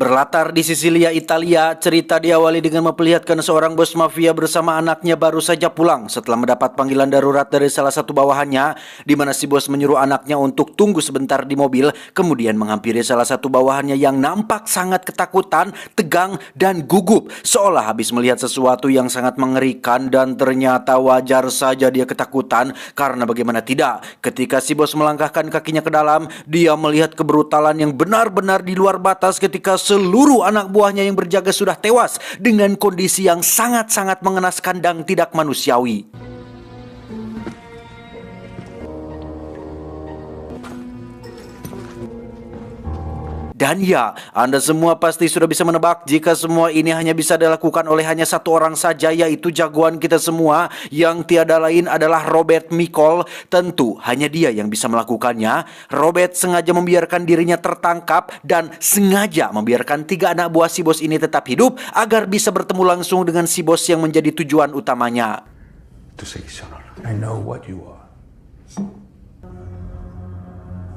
Berlatar di Sisilia, Italia, cerita diawali dengan memperlihatkan seorang bos mafia bersama anaknya baru saja pulang setelah mendapat panggilan darurat dari salah satu bawahannya, di mana si bos menyuruh anaknya untuk tunggu sebentar di mobil, kemudian menghampiri salah satu bawahannya yang nampak sangat ketakutan, tegang, dan gugup, seolah habis melihat sesuatu yang sangat mengerikan. Dan ternyata wajar saja dia ketakutan, karena bagaimana tidak, ketika si bos melangkahkan kakinya ke dalam, dia melihat kebrutalan yang benar-benar di luar batas ketika seluruh anak buahnya yang berjaga sudah tewas dengan kondisi yang sangat-sangat mengenaskan dan tidak manusiawi. Dan ya, Anda semua pasti sudah bisa menebak jika semua ini hanya bisa dilakukan oleh hanya satu orang saja, yaitu jagoan kita semua yang tiada lain adalah Robert Michael. Tentu hanya dia yang bisa melakukannya. Robert sengaja membiarkan dirinya tertangkap dan sengaja membiarkan 3 anak buah si bos ini tetap hidup agar bisa bertemu langsung dengan si bos yang menjadi tujuan utamanya. I know what you are.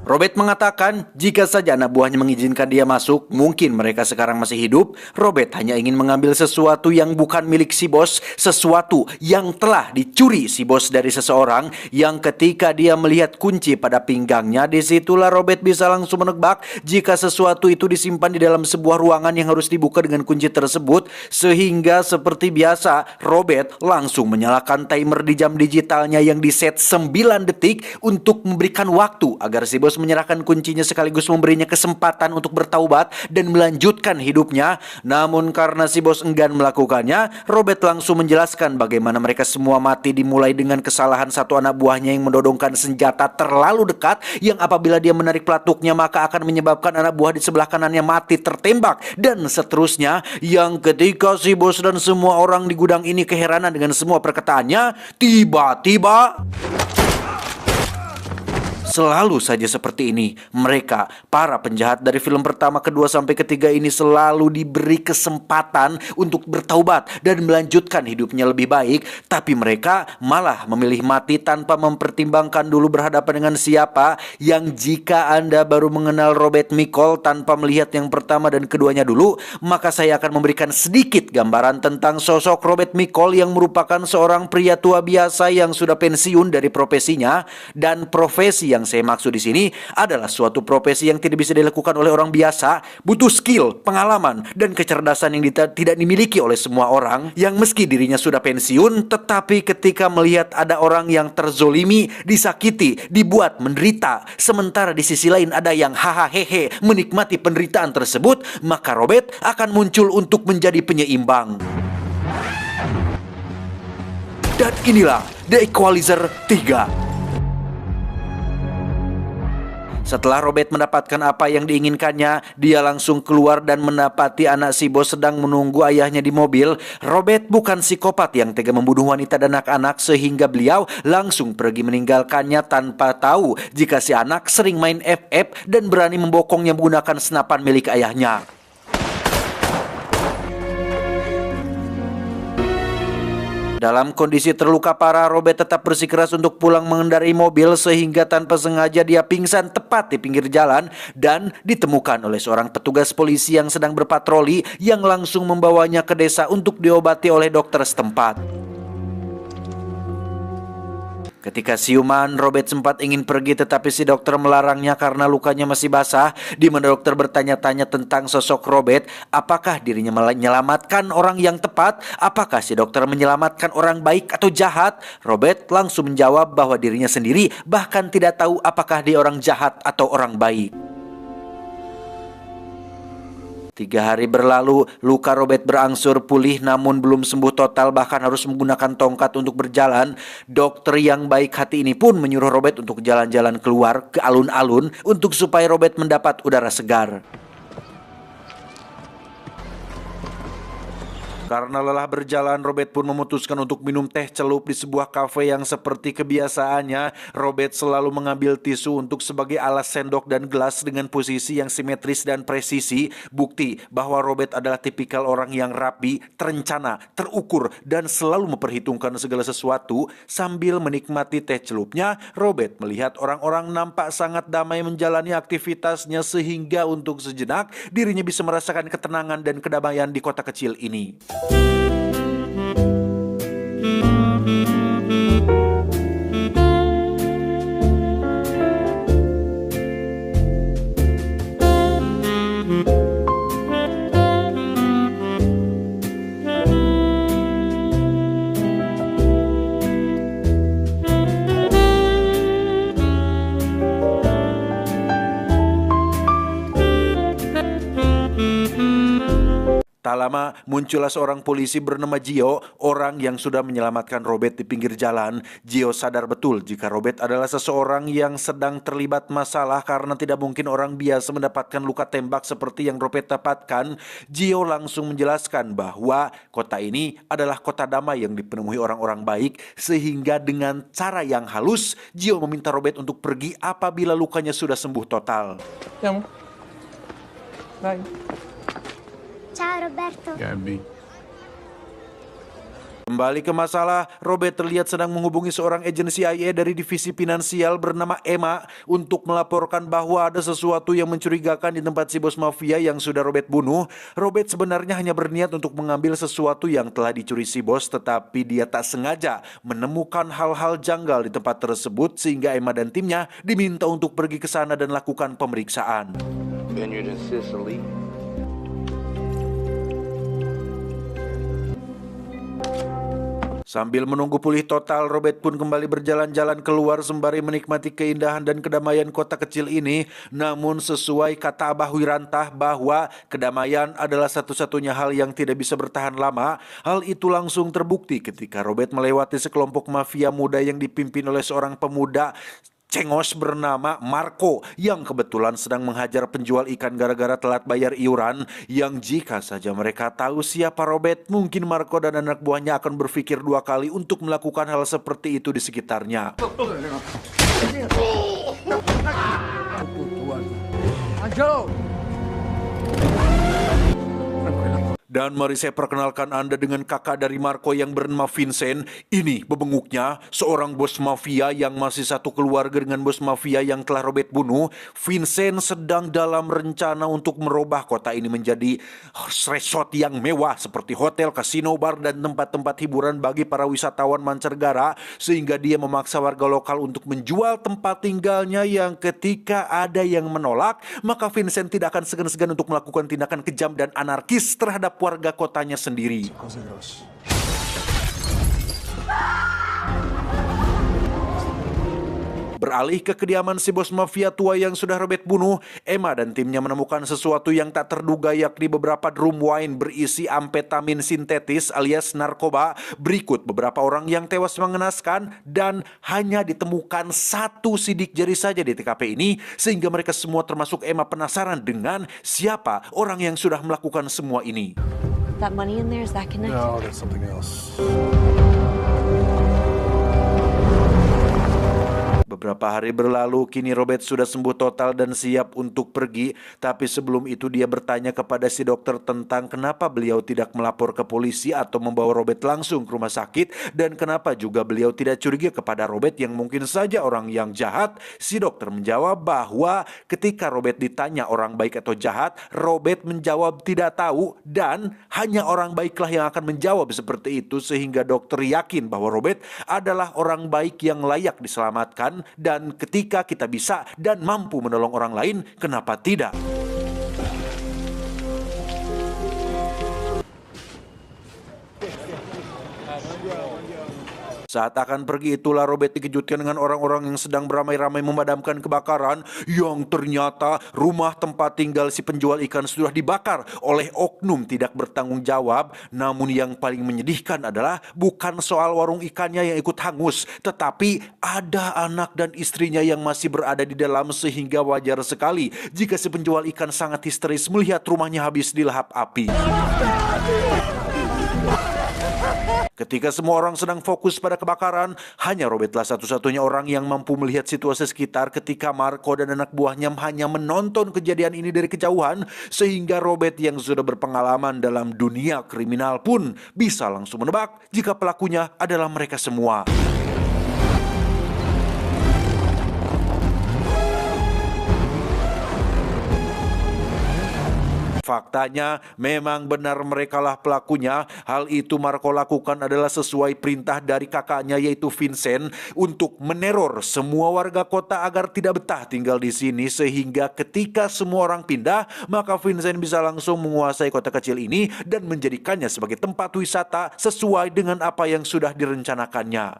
Robert mengatakan jika saja anak buahnya mengizinkan dia masuk, mungkin mereka sekarang masih hidup. Robert hanya ingin mengambil sesuatu yang bukan milik si bos, sesuatu yang telah dicuri si bos dari seseorang, yang ketika dia melihat kunci pada pinggangnya, disitulah Robert bisa langsung menebak jika sesuatu itu disimpan di dalam sebuah ruangan yang harus dibuka dengan kunci tersebut. Sehingga seperti biasa, Robert langsung menyalakan timer di jam digitalnya yang diset 9 detik untuk memberikan waktu agar si bos menyerahkan kuncinya sekaligus memberinya kesempatan untuk bertaubat dan melanjutkan hidupnya. Namun karena si bos enggan melakukannya, Robert langsung menjelaskan bagaimana mereka semua mati dimulai dengan kesalahan satu anak buahnya yang mendodongkan senjata terlalu dekat, yang apabila dia menarik pelatuknya maka akan menyebabkan anak buah di sebelah kanannya mati tertembak, dan seterusnya. Yang ketika si bos dan semua orang di gudang ini keheranan dengan semua perkataannya, tiba-tiba selalu saja seperti ini. Mereka, para penjahat dari film pertama, kedua, sampai ketiga ini selalu diberi kesempatan untuk bertaubat dan melanjutkan hidupnya lebih baik. Tapi mereka malah memilih mati tanpa mempertimbangkan dulu berhadapan dengan siapa. Yang jika Anda baru mengenal Robert Michael tanpa melihat yang pertama dan keduanya dulu, maka saya akan memberikan sedikit gambaran tentang sosok Robert Michael, yang merupakan seorang pria tua biasa yang sudah pensiun dari profesinya. Dan profesi yang saya maksud di sini adalah suatu profesi yang tidak bisa dilakukan oleh orang biasa, butuh skill, pengalaman, dan kecerdasan yang tidak dimiliki oleh semua orang. Yang meski dirinya sudah pensiun, tetapi ketika melihat ada orang yang terzolimi, disakiti, dibuat menderita, sementara di sisi lain ada yang hahaha menikmati penderitaan tersebut, maka Robert akan muncul untuk menjadi penyeimbang. Dan inilah The Equalizer 3. Setelah Robert mendapatkan apa yang diinginkannya, dia langsung keluar dan mendapati anak si bos sedang menunggu ayahnya di mobil. Robert bukan psikopat yang tega membunuh wanita dan anak-anak, sehingga beliau langsung pergi meninggalkannya tanpa tahu jika si anak sering main FF dan berani membokongnya menggunakan senapan milik ayahnya. Dalam kondisi terluka parah, Robert tetap bersikeras untuk pulang mengendarai mobil, sehingga tanpa sengaja dia pingsan tepat di pinggir jalan dan ditemukan oleh seorang petugas polisi yang sedang berpatroli, yang langsung membawanya ke desa untuk diobati oleh dokter setempat. Ketika siuman, Robert sempat ingin pergi, tetapi si dokter melarangnya karena lukanya masih basah. Di mana dokter bertanya-tanya tentang sosok Robert, apakah dirinya menyelamatkan orang yang tepat? Apakah si dokter menyelamatkan orang baik atau jahat? Robert langsung menjawab bahwa dirinya sendiri bahkan tidak tahu apakah dia orang jahat atau orang baik. 3 hari berlalu, luka Robert berangsur pulih namun belum sembuh total, bahkan harus menggunakan tongkat untuk berjalan. Dokter yang baik hati ini pun menyuruh Robert untuk jalan-jalan keluar ke alun-alun untuk supaya Robert mendapat udara segar. Karena lelah berjalan, Robert pun memutuskan untuk minum teh celup di sebuah kafe yang seperti kebiasaannya. Robert selalu mengambil tisu untuk sebagai alas sendok dan gelas dengan posisi yang simetris dan presisi. Bukti bahwa Robert adalah tipikal orang yang rapi, terencana, terukur, dan selalu memperhitungkan segala sesuatu. Sambil menikmati teh celupnya, Robert melihat orang-orang nampak sangat damai menjalani aktivitasnya sehingga untuk sejenak dirinya bisa merasakan ketenangan dan kedamaian di kota kecil ini. Tak lama muncullah seorang polisi bernama Gio, orang yang sudah menyelamatkan Robert di pinggir jalan. Gio sadar betul jika Robert adalah seseorang yang sedang terlibat masalah karena tidak mungkin orang biasa mendapatkan luka tembak seperti yang Robert dapatkan. Gio langsung menjelaskan bahwa kota ini adalah kota damai yang dipenuhi orang-orang baik, sehingga dengan cara yang halus Gio meminta Robert untuk pergi apabila lukanya sudah sembuh total. Andiamo. Dai. Ciao Roberto. Gabby. Kembali ke masalah, Robert terlihat sedang menghubungi seorang agen CIA dari divisi finansial bernama Emma untuk melaporkan bahwa ada sesuatu yang mencurigakan di tempat si bos mafia yang sudah Robert bunuh. Robert sebenarnya hanya berniat untuk mengambil sesuatu yang telah dicuri si bos, tetapi dia tak sengaja menemukan hal-hal janggal di tempat tersebut sehingga Emma dan timnya diminta untuk pergi ke sana dan lakukan pemeriksaan. Vineyard in Sicily. Sambil menunggu pulih total, Robert pun kembali berjalan-jalan keluar sembari menikmati keindahan dan kedamaian kota kecil ini. Namun sesuai kata Abah Wirantah bahwa kedamaian adalah satu-satunya hal yang tidak bisa bertahan lama. Hal itu langsung terbukti ketika Robert melewati sekelompok mafia muda yang dipimpin oleh seorang pemuda cengos bernama Marco yang kebetulan sedang menghajar penjual ikan gara-gara telat bayar iuran. Yang jika saja mereka tahu siapa Robert, mungkin Marco dan anak buahnya akan berpikir dua kali untuk melakukan hal seperti itu di sekitarnya. Dan mari saya perkenalkan Anda dengan kakak dari Marco yang bernama Vincent. Ini bebenguknya, seorang bos mafia yang masih satu keluarga dengan bos mafia yang telah Robert bunuh. Vincent sedang dalam rencana untuk merubah kota ini menjadi resort yang mewah seperti hotel, kasino, bar, dan tempat-tempat hiburan bagi para wisatawan mancanegara, sehingga dia memaksa warga lokal untuk menjual tempat tinggalnya yang ketika ada yang menolak, maka Vincent tidak akan segan-segan untuk melakukan tindakan kejam dan anarkis terhadap warga kotanya sendiri. Beralih ke kediaman si bos mafia tua yang sudah Robert bunuh, Emma dan timnya menemukan sesuatu yang tak terduga, yakni beberapa drum wine berisi amfetamin sintetis alias narkoba. Berikut beberapa orang yang tewas mengenaskan dan hanya ditemukan satu sidik jari saja di TKP ini, sehingga mereka semua termasuk Emma penasaran dengan siapa orang yang sudah melakukan semua ini. That money in there, is that connected? No, that's something else. Beberapa hari berlalu, kini Robert sudah sembuh total dan siap untuk pergi. Tapi sebelum itu dia bertanya kepada si dokter tentang kenapa beliau tidak melapor ke polisi atau membawa Robert langsung ke rumah sakit. Dan kenapa juga beliau tidak curiga kepada Robert yang mungkin saja orang yang jahat. Si dokter menjawab bahwa ketika Robert ditanya orang baik atau jahat, Robert menjawab tidak tahu dan hanya orang baiklah yang akan menjawab seperti itu. Sehingga dokter yakin bahwa Robert adalah orang baik yang layak diselamatkan. Dan ketika kita bisa dan mampu menolong orang lain, kenapa tidak? Saat akan pergi itulah Robert dikejutkan dengan orang-orang yang sedang beramai-ramai memadamkan kebakaran, yang ternyata rumah tempat tinggal si penjual ikan sudah dibakar oleh oknum tidak bertanggung jawab. Namun yang paling menyedihkan adalah bukan soal warung ikannya yang ikut hangus, tetapi ada anak dan istrinya yang masih berada di dalam, sehingga wajar sekali jika si penjual ikan sangat histeris melihat rumahnya habis dilahap api. Ketika semua orang sedang fokus pada kebakaran, hanya Robertlah satu-satunya orang yang mampu melihat situasi sekitar ketika Marco dan anak buahnya hanya menonton kejadian ini dari kejauhan, sehingga Robert yang sudah berpengalaman dalam dunia kriminal pun bisa langsung menebak jika pelakunya adalah mereka semua. Faktanya memang benar merekalah pelakunya. Hal itu Marco lakukan adalah sesuai perintah dari kakaknya yaitu Vincent untuk meneror semua warga kota agar tidak betah tinggal di sini, sehingga ketika semua orang pindah maka Vincent bisa langsung menguasai kota kecil ini dan menjadikannya sebagai tempat wisata sesuai dengan apa yang sudah direncanakannya.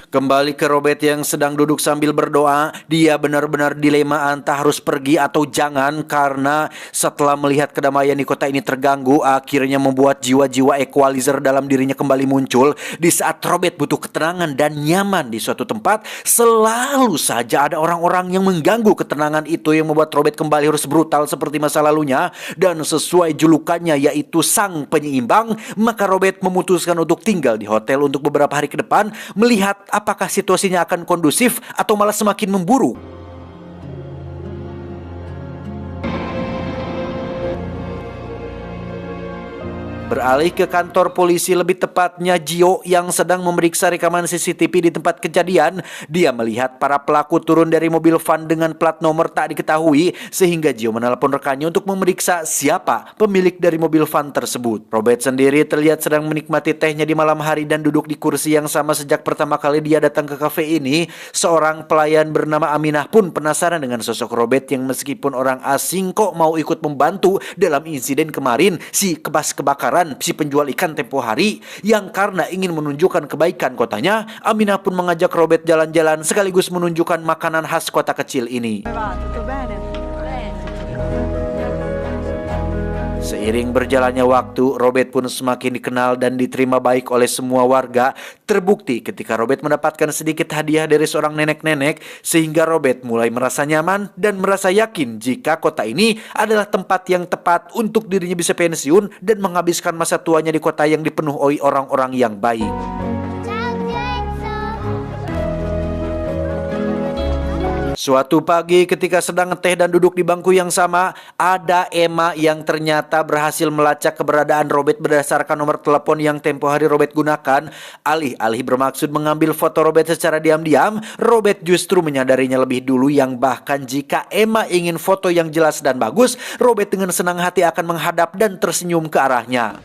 Kembali ke Robert yang sedang duduk sambil berdoa, dia benar-benar dilema antara harus pergi atau jangan, karena setelah melihat kedamaian di kota ini terganggu, akhirnya membuat jiwa-jiwa equalizer dalam dirinya kembali muncul. Di saat Robert butuh ketenangan dan nyaman di suatu tempat, selalu saja ada orang-orang yang mengganggu ketenangan itu yang membuat Robert kembali harus brutal seperti masa lalunya. Dan sesuai julukannya yaitu sang penyeimbang, maka Robert memutuskan untuk tinggal di hotel untuk beberapa hari ke depan, melihat apakah situasinya akan kondusif atau malah semakin memburuk. Beralih ke kantor polisi, lebih tepatnya Gio yang sedang memeriksa rekaman CCTV di tempat kejadian. Dia melihat para pelaku turun dari mobil van dengan plat nomor tak diketahui, sehingga Gio menelepon rekannya untuk memeriksa siapa pemilik dari mobil van tersebut. Robert sendiri terlihat sedang menikmati tehnya di malam hari dan duduk di kursi yang sama sejak pertama kali dia datang ke kafe ini. Seorang pelayan bernama Aminah pun penasaran dengan sosok Robert yang meskipun orang asing kok mau ikut membantu dalam insiden kemarin si kebakaran si penjual ikan tempo hari, yang karena ingin menunjukkan kebaikan kotanya, Aminah pun mengajak Robert jalan-jalan sekaligus menunjukkan makanan khas kota kecil ini. Seiring berjalannya waktu, Robert pun semakin dikenal dan diterima baik oleh semua warga. Terbukti ketika Robert mendapatkan sedikit hadiah dari seorang nenek-nenek, sehingga Robert mulai merasa nyaman dan merasa yakin jika kota ini adalah tempat yang tepat untuk dirinya bisa pensiun dan menghabiskan masa tuanya di kota yang dipenuhi orang-orang yang baik. Suatu pagi ketika sedang ngeteh dan duduk di bangku yang sama, ada Emma yang ternyata berhasil melacak keberadaan Robert berdasarkan nomor telepon yang tempo hari Robert gunakan. Alih-alih bermaksud mengambil foto Robert secara diam-diam, Robert justru menyadarinya lebih dulu, yang bahkan jika Emma ingin foto yang jelas dan bagus, Robert dengan senang hati akan menghadap dan tersenyum ke arahnya.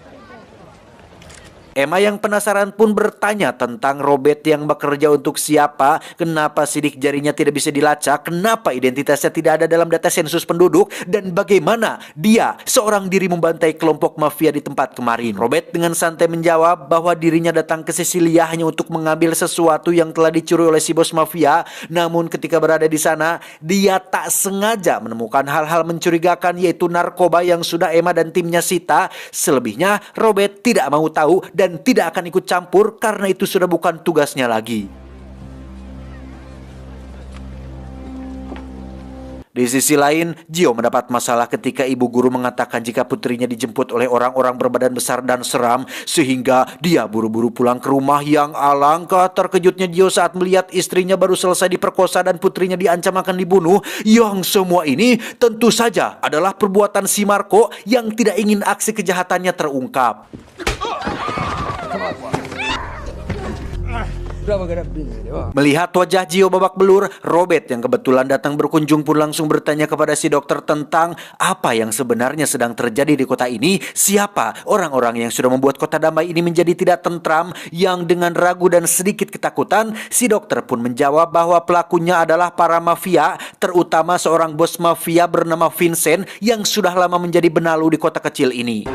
Emma yang penasaran pun bertanya tentang Robert yang bekerja untuk siapa, kenapa sidik jarinya tidak bisa dilacak, kenapa identitasnya tidak ada dalam data sensus penduduk, dan bagaimana dia seorang diri membantai kelompok mafia di tempat kemarin. Robert dengan santai menjawab bahwa dirinya datang ke Sisilia hanya untuk mengambil sesuatu yang telah dicuri oleh si bos mafia. Namun ketika berada di sana, dia tak sengaja menemukan hal-hal mencurigakan, yaitu narkoba yang sudah Emma dan timnya sita. Selebihnya Robert tidak mau tahu dan tidak akan ikut campur karena itu sudah bukan tugasnya lagi. Di sisi lain, Gio mendapat masalah ketika ibu guru mengatakan jika putrinya dijemput oleh orang-orang berbadan besar dan seram, sehingga dia buru-buru pulang ke rumah. Yang alangkah terkejutnya Gio saat melihat istrinya baru selesai diperkosa dan putrinya diancam akan dibunuh. Yang semua ini tentu saja adalah perbuatan si Marco yang tidak ingin aksi kejahatannya terungkap. Melihat wajah Gio babak belur, Robert yang kebetulan datang berkunjung pun langsung bertanya kepada si dokter tentang apa yang sebenarnya sedang terjadi di kota ini. Siapa orang-orang yang sudah membuat kota damai ini menjadi tidak tentram. Yang dengan ragu dan sedikit ketakutan, si dokter pun menjawab bahwa pelakunya adalah para mafia, terutama seorang bos mafia bernama Vincent yang sudah lama menjadi benalu di kota kecil ini.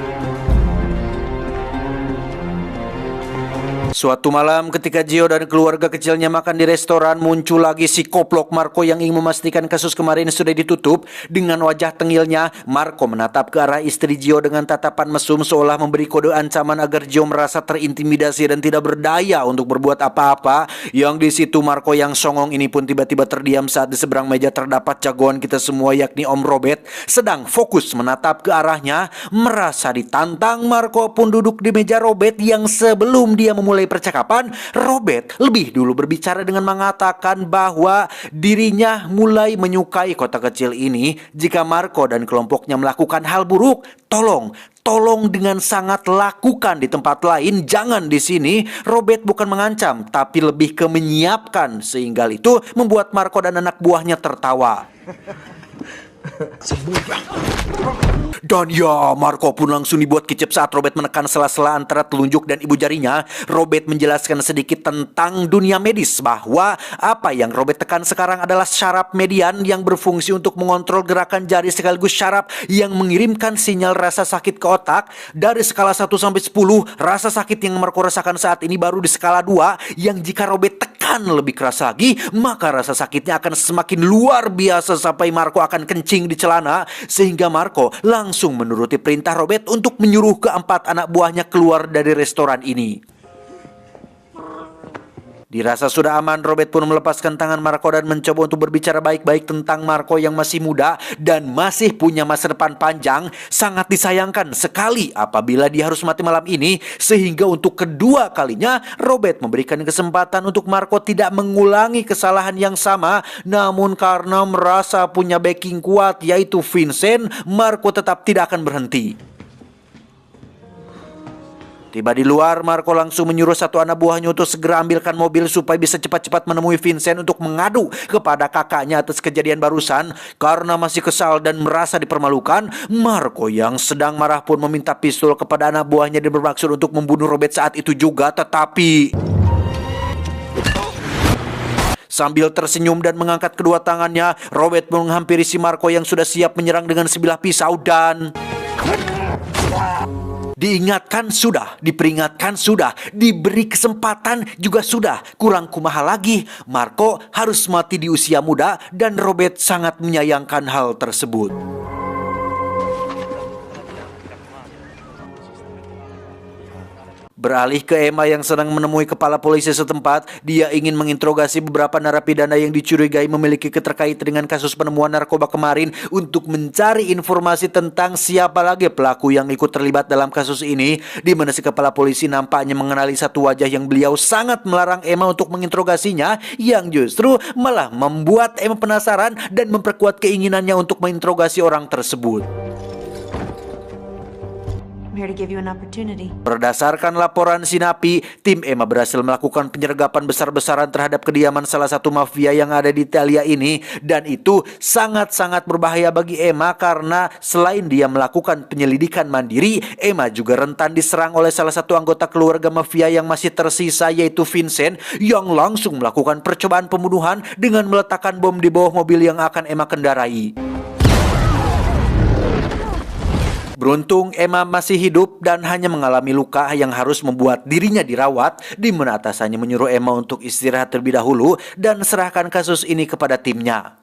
Suatu malam ketika Gio dan keluarga kecilnya makan di restoran, muncul lagi si koplok Marco yang ingin memastikan kasus kemarin sudah ditutup. Dengan wajah tengilnya, Marco menatap ke arah istri Gio dengan tatapan mesum seolah memberi kode ancaman agar Gio merasa terintimidasi dan tidak berdaya untuk berbuat apa-apa. Yang di situ Marco yang songong ini pun tiba-tiba terdiam saat di seberang meja terdapat jagoan kita semua yakni Om Robert sedang fokus menatap ke arahnya. Merasa ditantang, Marco pun duduk di meja Robert yang sebelum dia memulai percakapan, Robert lebih dulu berbicara dengan mengatakan bahwa dirinya mulai menyukai kota kecil ini. Jika Marco dan kelompoknya melakukan hal buruk, tolong dengan sangat lakukan di tempat lain, jangan di sini. Robert bukan mengancam, tapi lebih ke menyiapkan, sehingga itu membuat Marco dan anak buahnya tertawa. Dan ya, Marco pun langsung dibuat kicep saat Robert menekan sela-sela antara telunjuk dan ibu jarinya. Robert menjelaskan sedikit tentang dunia medis bahwa apa yang Robert tekan sekarang adalah syaraf median yang berfungsi untuk mengontrol gerakan jari sekaligus syaraf yang mengirimkan sinyal rasa sakit ke otak. Dari skala 1 sampai 10, rasa sakit yang Marco rasakan saat ini baru di skala 2, yang jika Robert tekan lebih keras lagi, maka rasa sakitnya akan semakin luar biasa sampai Marco akan kencing di celana, sehingga Marco langsung menuruti perintah Robert untuk menyuruh keempat anak buahnya keluar dari restoran ini. Dirasa sudah aman, Robert pun melepaskan tangan Marco dan mencoba untuk berbicara baik-baik tentang Marco yang masih muda dan masih punya masa depan panjang. Sangat disayangkan sekali apabila dia harus mati malam ini, sehingga untuk kedua kalinya Robert memberikan kesempatan untuk Marco tidak mengulangi kesalahan yang sama. Namun karena merasa punya backing kuat yaitu Vincent, Marco tetap tidak akan berhenti. Tiba di luar, Marco langsung menyuruh satu anak buahnya untuk segera ambilkan mobil supaya bisa cepat-cepat menemui Vincent untuk mengadu kepada kakaknya atas kejadian barusan. Karena masih kesal dan merasa dipermalukan, Marco yang sedang marah pun meminta pistol kepada anak buahnya dan bermaksud untuk membunuh Robert saat itu juga. Tetapi sambil tersenyum dan mengangkat kedua tangannya, Robert menghampiri si Marco yang sudah siap menyerang dengan sebilah pisau dan diingatkan sudah, diperingatkan sudah, diberi kesempatan juga sudah. Kurang kumaha lagi, Marco harus mati di usia muda dan Robert sangat menyayangkan hal tersebut. Beralih ke Emma yang sedang menemui kepala polisi setempat. Dia ingin menginterogasi beberapa narapidana yang dicurigai memiliki keterkaitan dengan kasus penemuan narkoba kemarin untuk mencari informasi tentang siapa lagi pelaku yang ikut terlibat dalam kasus ini. Di mana si kepala polisi nampaknya mengenali satu wajah yang beliau sangat melarang Emma untuk menginterogasinya, yang justru malah membuat Emma penasaran dan memperkuat keinginannya untuk menginterogasi orang tersebut. Here to give you an opportunity. Berdasarkan laporan Sinapi, tim Emma berhasil melakukan penyergapan besar-besaran terhadap kediaman salah satu mafia yang ada di Italia ini, dan itu sangat-sangat berbahaya bagi Emma karena selain dia melakukan penyelidikan mandiri, Emma juga rentan diserang oleh salah satu anggota keluarga mafia yang masih tersisa yaitu Vincent, yang langsung melakukan percobaan pembunuhan dengan meletakkan bom di bawah mobil yang akan Emma kendarai. Beruntung Emma masih hidup dan hanya mengalami luka yang harus membuat dirinya dirawat, di mana atasannya menyuruh Emma untuk istirahat terlebih dahulu dan serahkan kasus ini kepada timnya.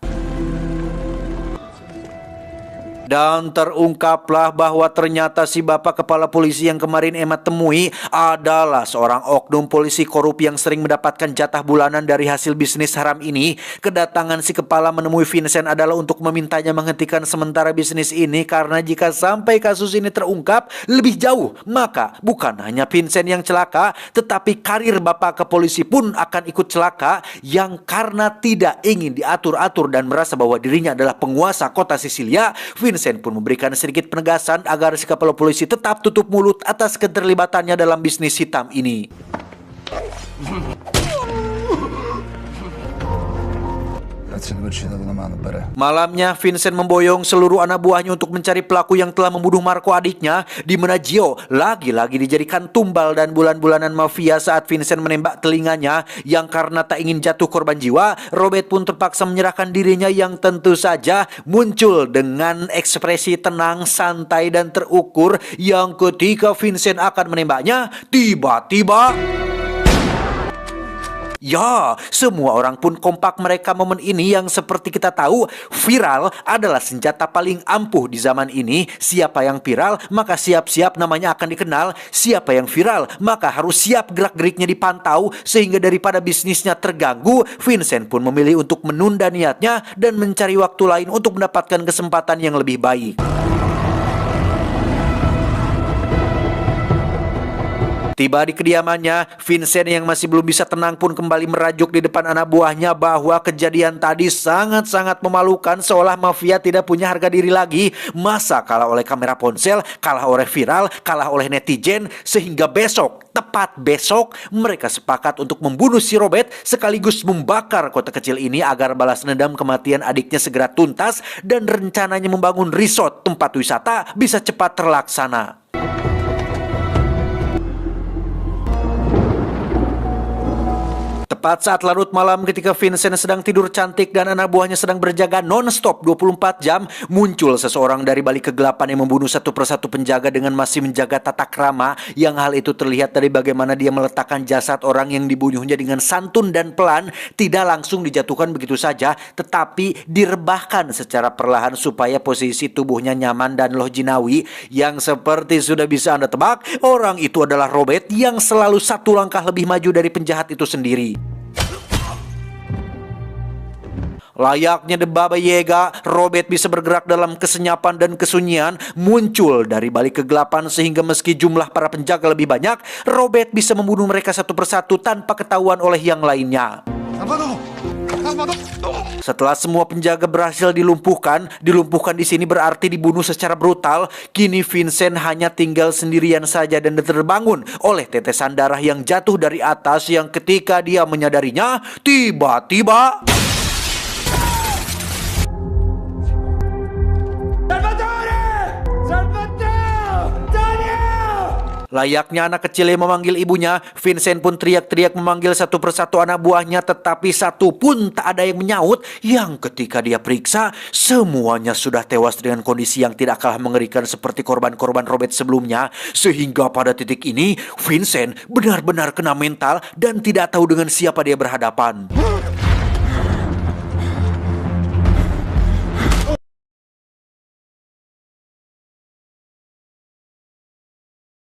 Dan terungkaplah bahwa ternyata si bapak kepala polisi yang kemarin Emma temui adalah seorang oknum polisi korup yang sering mendapatkan jatah bulanan dari hasil bisnis haram ini. Kedatangan si kepala menemui Vincent adalah untuk memintanya menghentikan sementara bisnis ini, karena jika sampai kasus ini terungkap lebih jauh, maka bukan hanya Vincent yang celaka, tetapi karir bapak kepolisi pun akan ikut celaka, yang karena tidak ingin diatur-atur dan merasa bahwa dirinya adalah penguasa kota Sisilia, Vincent pun memberikan sedikit penegasan agar si kepala polisi tetap tutup mulut atas keterlibatannya dalam bisnis hitam ini. Malamnya Vincent memboyong seluruh anak buahnya untuk mencari pelaku yang telah membunuh Marco adiknya, di mana Gio lagi-lagi dijadikan tumbal dan bulan-bulanan mafia saat Vincent menembak telinganya, yang karena tak ingin jatuh korban jiwa, Robert pun terpaksa menyerahkan dirinya yang tentu saja muncul dengan ekspresi tenang, santai dan terukur, yang ketika Vincent akan menembaknya, tiba-tiba Ya, semua orang pun kompak mereka momen ini yang seperti kita tahu, viral adalah senjata paling ampuh di zaman ini. Siapa yang viral, maka siap-siap namanya akan dikenal. Siapa yang viral, maka harus siap gerak-geriknya dipantau. Sehingga daripada bisnisnya terganggu, Vincent pun memilih untuk menunda niatnya dan mencari waktu lain untuk mendapatkan kesempatan yang lebih baik. Tiba di kediamannya, Vincent yang masih belum bisa tenang pun kembali merajuk di depan anak buahnya bahwa kejadian tadi sangat-sangat memalukan, seolah mafia tidak punya harga diri lagi. Masa kalah oleh kamera ponsel, kalah oleh viral, kalah oleh netizen, sehingga besok, tepat besok, mereka sepakat untuk membunuh si Robert sekaligus membakar kota kecil ini agar balas dendam kematian adiknya segera tuntas dan rencananya membangun resort tempat wisata bisa cepat terlaksana. Tepat saat larut malam ketika Vincent sedang tidur cantik dan anak buahnya sedang berjaga non-stop 24 jam, muncul seseorang dari balik kegelapan yang membunuh satu persatu penjaga dengan masih menjaga tata krama, yang hal itu terlihat dari bagaimana dia meletakkan jasad orang yang dibunuhnya dengan santun dan pelan, tidak langsung dijatuhkan begitu saja, tetapi direbahkan secara perlahan supaya posisi tubuhnya nyaman dan lojinawi. Yang seperti sudah bisa Anda tebak, orang itu adalah Robert yang selalu satu langkah lebih maju dari penjahat itu sendiri. Layaknya The Baba Yaga, Robert bisa bergerak dalam kesenyapan dan kesunyian, muncul dari balik kegelapan sehingga meski jumlah para penjaga lebih banyak, Robert bisa membunuh mereka satu persatu tanpa ketahuan oleh yang lainnya. Setelah semua penjaga berhasil dilumpuhkan di sini berarti dibunuh secara brutal. Kini Vincent hanya tinggal sendirian saja dan terbangun oleh tetesan darah yang jatuh dari atas, yang ketika dia menyadarinya, tiba-tiba layaknya anak kecil yang memanggil ibunya, Vincent pun teriak-teriak memanggil satu persatu anak buahnya, tetapi satu pun tak ada yang menyaut. Yang ketika dia periksa, semuanya sudah tewas dengan kondisi yang tidak kalah mengerikan seperti korban-korban Robert sebelumnya. Sehingga pada titik ini, Vincent benar-benar kena mental dan tidak tahu dengan siapa dia berhadapan.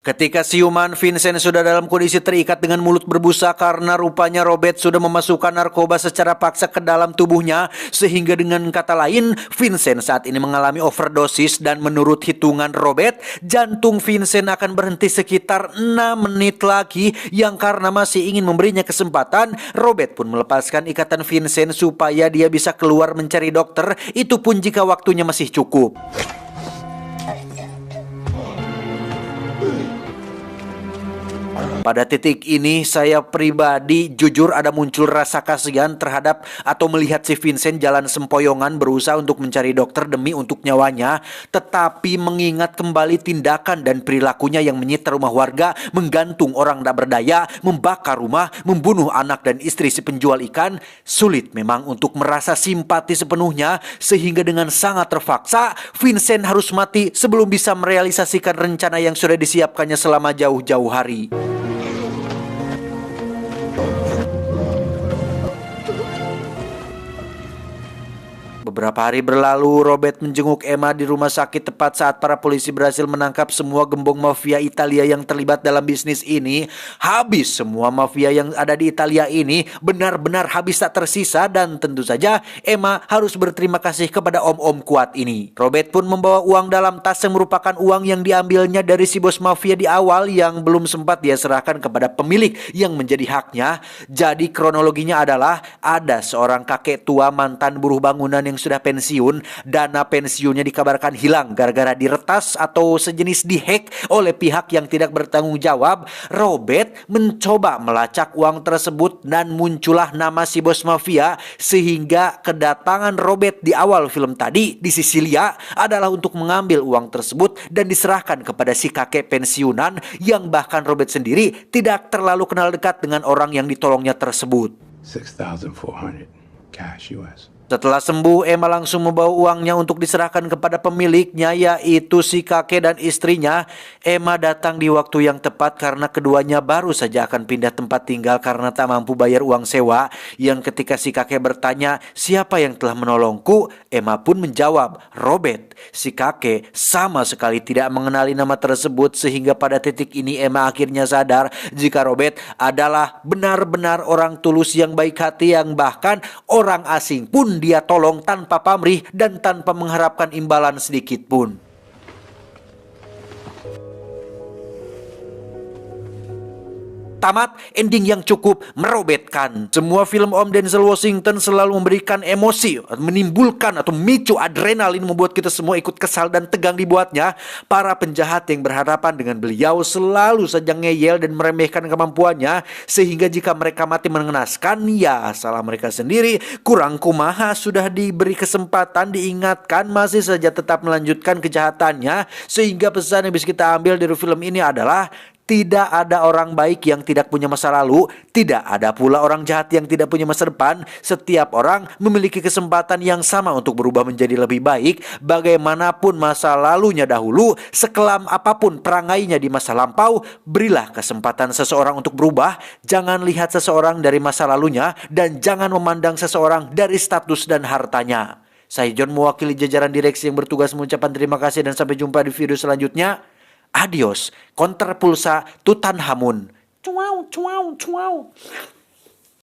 Ketika siuman, Vincent sudah dalam kondisi terikat dengan mulut berbusa karena rupanya Robert sudah memasukkan narkoba secara paksa ke dalam tubuhnya. Sehingga dengan kata lain, Vincent saat ini mengalami overdosis dan menurut hitungan Robert, jantung Vincent akan berhenti sekitar 6 menit lagi, yang karena masih ingin memberinya kesempatan, Robert pun melepaskan ikatan Vincent supaya dia bisa keluar mencari dokter, itu pun jika waktunya masih cukup. Pada titik ini saya pribadi jujur ada muncul rasa kasihan terhadap atau melihat si Vincent jalan sempoyongan berusaha untuk mencari dokter demi untuk nyawanya. Tetapi mengingat kembali tindakan dan perilakunya yang menyita rumah warga, menggantung orang tak berdaya, membakar rumah, membunuh anak dan istri si penjual ikan, sulit memang untuk merasa simpati sepenuhnya. Sehingga dengan sangat terpaksa Vincent harus mati sebelum bisa merealisasikan rencana yang sudah disiapkannya selama jauh-jauh hari. Beberapa hari berlalu, Robert menjenguk Emma di rumah sakit tepat saat para polisi berhasil menangkap semua gembong mafia Italia yang terlibat dalam bisnis ini. Habis semua mafia yang ada di Italia ini, benar-benar habis tak tersisa, dan tentu saja Emma harus berterima kasih kepada om-om kuat ini. Robert pun membawa uang dalam tas yang merupakan uang yang diambilnya dari si bos mafia di awal yang belum sempat dia serahkan kepada pemilik yang menjadi haknya. Jadi kronologinya adalah ada seorang kakek tua mantan buruh bangunan yang sudah pensiun. Dana pensiunnya dikabarkan hilang gara-gara diretas atau sejenis dihack oleh pihak yang tidak bertanggung jawab. Robert mencoba melacak uang tersebut dan muncullah nama si bos mafia, sehingga kedatangan Robert di awal film tadi di Sisilia adalah untuk mengambil uang tersebut dan diserahkan kepada si kakek pensiunan yang bahkan Robert sendiri tidak terlalu kenal dekat dengan orang yang ditolongnya tersebut. 6,400 cash US. Setelah sembuh, Emma langsung membawa uangnya untuk diserahkan kepada pemiliknya, yaitu si kakek dan istrinya. Emma datang di waktu yang tepat karena keduanya baru saja akan pindah tempat tinggal karena tak mampu bayar uang sewa. Yang ketika si kakek bertanya, siapa yang telah menolongku? Emma pun menjawab, Robert. Si kakek sama sekali tidak mengenali nama tersebut, sehingga pada titik ini Emma akhirnya sadar jika Robert adalah benar-benar orang tulus yang baik hati, yang bahkan orang asing pun dia tolong tanpa pamrih dan tanpa mengharapkan imbalan sedikit pun. Tamat, ending yang cukup merobetkan. Semua film Om Denzel Washington selalu memberikan emosi, menimbulkan atau memicu adrenalin, membuat kita semua ikut kesal dan tegang dibuatnya. Para penjahat yang berhadapan dengan beliau selalu saja ngeyel dan meremehkan kemampuannya, sehingga jika mereka mati mengenaskan, ya salah mereka sendiri. Kurang kumaha, sudah diberi kesempatan, diingatkan, masih saja tetap melanjutkan kejahatannya. Sehingga pesan yang bisa kita ambil dari film ini adalah tidak ada orang baik yang tidak punya masa lalu, tidak ada pula orang jahat yang tidak punya masa depan. Setiap orang memiliki kesempatan yang sama untuk berubah menjadi lebih baik. Bagaimanapun masa lalunya dahulu, sekelam apapun perangainya di masa lampau, berilah kesempatan seseorang untuk berubah. Jangan lihat seseorang dari masa lalunya, dan jangan memandang seseorang dari status dan hartanya. Saya John, mewakili jajaran direksi yang bertugas, mengucapkan terima kasih dan sampai jumpa di video selanjutnya. Adios, Kontrapulsa Tutankhamun. Cuau, cuau, cuau.